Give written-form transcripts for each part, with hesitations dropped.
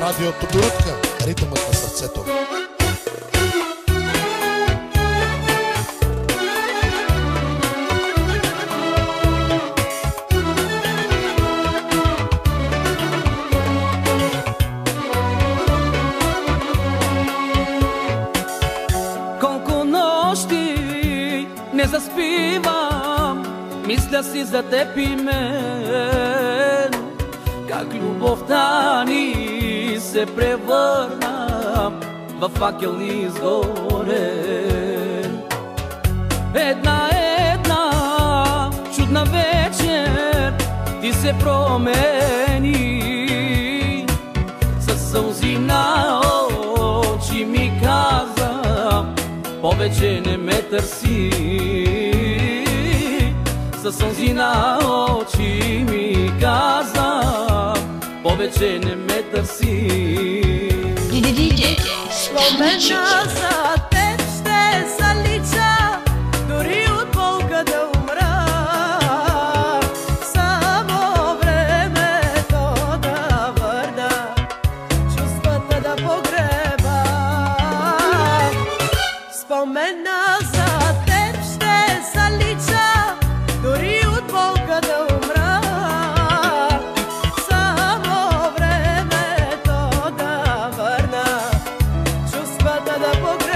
Радиото Борутка, ритъмът на сърцето. Колко нощи не заспивам, мисля си за теб и мен. Как любовта ни се превърна във факел изгорен. Една чудна вечер ти се промени. Със сълзи на очи ми каза, повече не ме търси. Със сълзи на очи ми каза, повече не ме търси. Спомена за теб ще залича, дори от болка да умра. Само времето да върна, чувствата да погреба. Спомена за теб ще залича, дори от болка да умра. Само времето да върна, чувствата да погреба.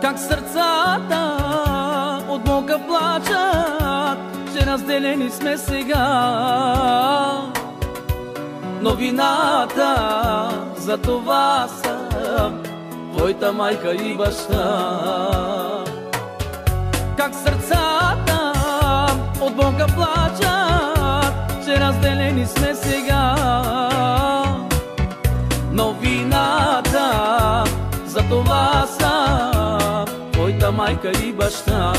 Как сърцата от Бога плачат, че разделени сме сега. Но вината за това са твоята майка и баща. Как сърцата от Бога плачат, че разделени сме сега. Но вината за това са твоята майка и баща.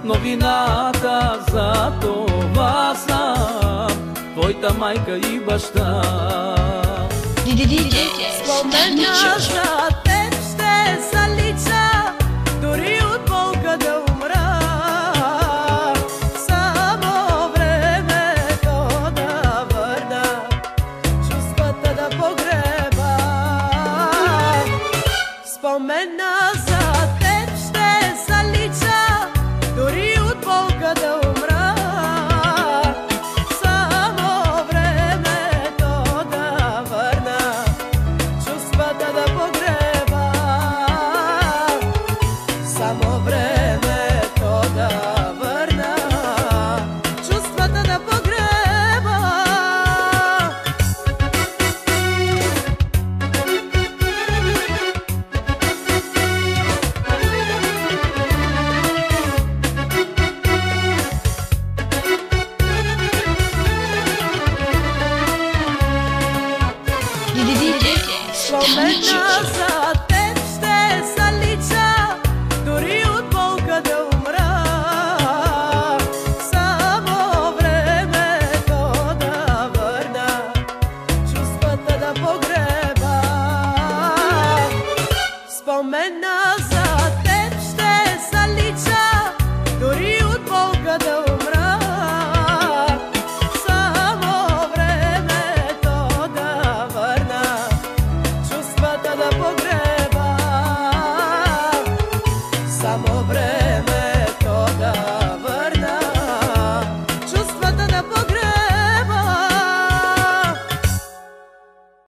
Но вината за това са твоята майка и баща. Спомена за теб ще залича, дори от болка да умра. Само времето да върна, чувствата да погреба. Спомена за теб ще залича, дори от болка да умра. Само времето да върна, чувствата да погреба. Само времето да върна, чувствата да погреба. Спомена за